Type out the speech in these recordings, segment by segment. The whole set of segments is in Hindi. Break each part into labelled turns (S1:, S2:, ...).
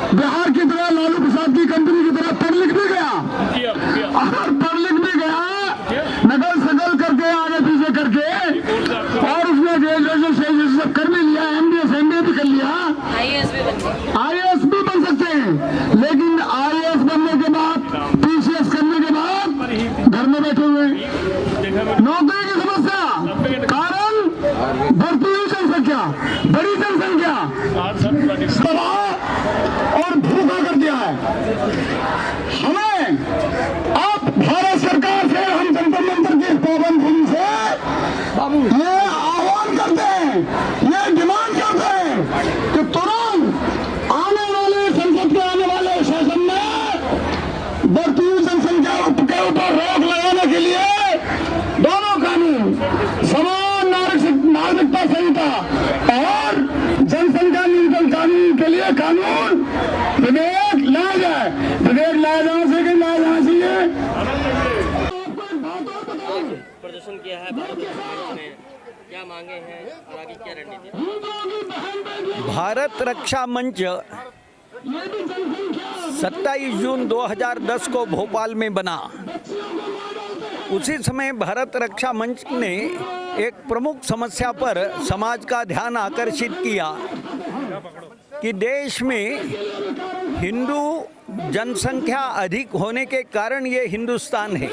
S1: बिहार की तरह लालू प्रसाद की कंपनी की तरह पढ़ लिख भी गया और पढ़ लिख भी गया, नकल सकल करके आगे पीछे करके, और उसने ग्रेजुएशन से सब कर भी लिया, MBA भी कर लिया, IAS भी बन सकते हैं। लेकिन IAS बनने के बाद, PCS करने के बाद घर में बैठे हुए, नौकरी की समस्या, कारण बढ़ती हुई जनसंख्या, बड़ी जनसंख्या और भूखा कर दिया है। हमें अब भारत सरकार से, हम जंतर मंतर की पावन भूमि से ये आह्वान करते हैं, ये डिमांड करते हैं कि तुरंत आने वाले संसद के आने वाले सेशन में बढ़ती हुई जनसंख्या के ऊपर रोक लगाने के लिए दोनों कानून, समान नागरिकता संहिता और जनसंख्या नियंत्रण कानून के लिए कानून विधेयक लाया जाए। विधेयक लाया जाना चाहिए।
S2: प्रदर्शन किया है भारत रक्षा मंच ने, क्या मांगे हैं और आगे क्या रणनीति?
S3: भारत रक्षा मंच 27 जून 2010 को भोपाल में बना। उसी समय भारत रक्षा मंच ने एक प्रमुख समस्या पर समाज का ध्यान आकर्षित किया कि देश में हिंदू जनसंख्या अधिक होने के कारण ये हिंदुस्तान है,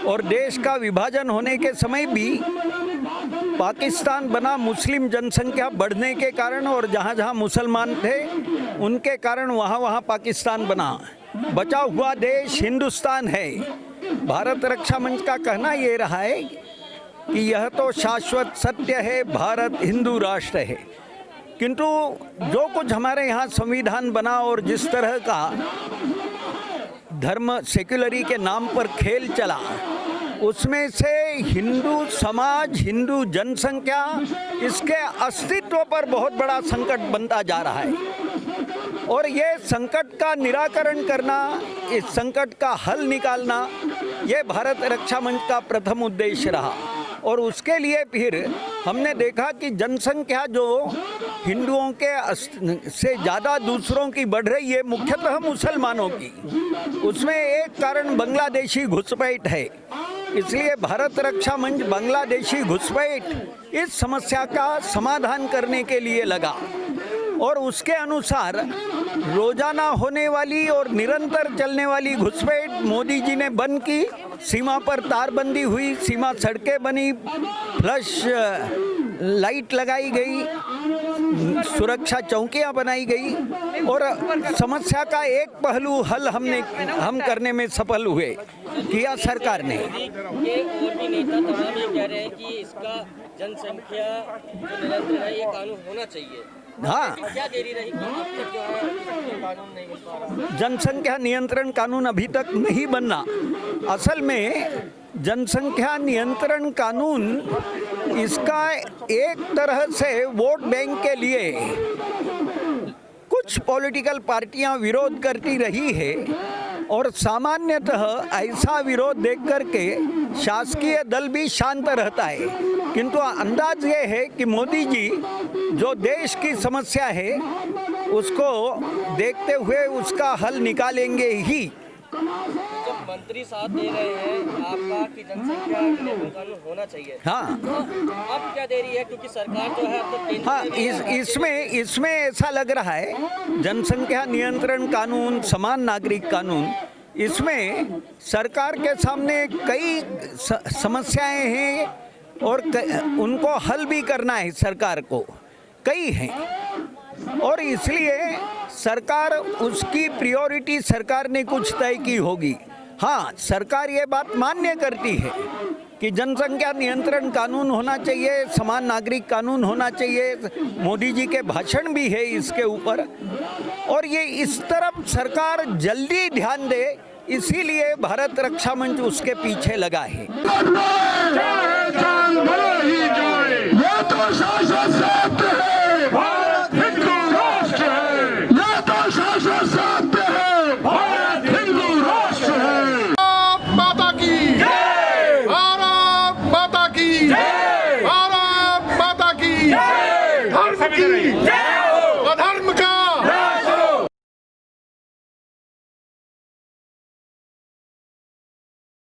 S3: और देश का विभाजन होने के समय भी पाकिस्तान बना मुस्लिम जनसंख्या बढ़ने के कारण, और जहाँ जहाँ मुसलमान थे उनके कारण वहाँ वहाँ पाकिस्तान बना। बचा हुआ देश हिंदुस्तान है। भारत रक्षा मंच का कहना ये रहा है कि यह तो शाश्वत सत्य है, भारत हिंदू राष्ट्र है, किंतु जो कुछ हमारे यहाँ संविधान बना और जिस तरह का धर्म सेक्युलरी के नाम पर खेल चला, उसमें से हिंदू समाज, हिंदू जनसंख्या, इसके अस्तित्व पर बहुत बड़ा संकट बनता जा रहा है। और ये संकट का निराकरण करना, इस संकट का हल निकालना, ये भारत रक्षा मंच का प्रथम उद्देश्य रहा। और उसके लिए फिर हमने देखा कि जनसंख्या जो हिंदुओं के से ज़्यादा दूसरों की बढ़ रही है, मुख्यतः मुसलमानों की, उसमें एक कारण बांग्लादेशी घुसपैठ है। इसलिए भारत रक्षा मंच बांग्लादेशी घुसपैठ इस समस्या का समाधान करने के लिए लगा, और उसके अनुसार रोजाना होने वाली और निरंतर चलने वाली घुसपैठ मोदी जी ने बंद की। सीमा पर तारबंदी हुई, सीमा सड़कें बनी, फ्लश लाइट लगाई गई, सुरक्षा चौकियां बनाई गई, और समस्या का एक पहलू हल हम करने में सफल हुए किया सरकार ने।
S2: ये और भी नेता तमाम ये कह रहे हैं कि इसका जनसंख्या जो निरंतर है ये कानून होना चाहिए।
S3: हाँ,
S2: क्या देरी रही, अब तक जो है कानून नहीं बन पा रहा।
S3: जनसंख्या नियंत्रण कानून अभी तक नहीं बनना। असल में जनसंख्या नियंत्रण कानून इसका एक तरह से वोट बैंक के लिए कुछ पॉलिटिकल पार्टियां विरोध करती रही है, और सामान्यतः ऐसा विरोध देख करके शासकीय दल भी शांत रहता है। किंतु अंदाज ये है कि मोदी जी जो देश की समस्या है उसको देखते हुए उसका हल निकालेंगे ही।
S2: जब मंत्री साथ दे रहे हैं आपका कि जनसंख्या नियंत्रण कानून होना चाहिए,
S3: हाँ,
S2: तो अब क्या देरी है, क्योंकि सरकार जो है अब तो केंद्र
S3: हाँ,
S2: में भी
S3: इसमें ऐसा लग रहा है जनसंख्या नियंत्रण कानून, समान नागरिक कानून, इसमें सरकार के सामने कई समस्याएं हैं और उनको हल भी करना है सरकार को, कई हैं, और इसलिए सरकार उसकी प्रायोरिटी सरकार ने कुछ तय की होगी। हाँ, सरकार ये बात मान्य करती है कि जनसंख्या नियंत्रण कानून होना चाहिए, समान नागरिक कानून होना चाहिए, मोदी जी के भाषण भी है इसके ऊपर, और ये इस तरफ सरकार जल्दी ध्यान दे, इसीलिए भारत रक्षा मंच उसके पीछे लगा है।
S1: ये तो शाश्वत सत्य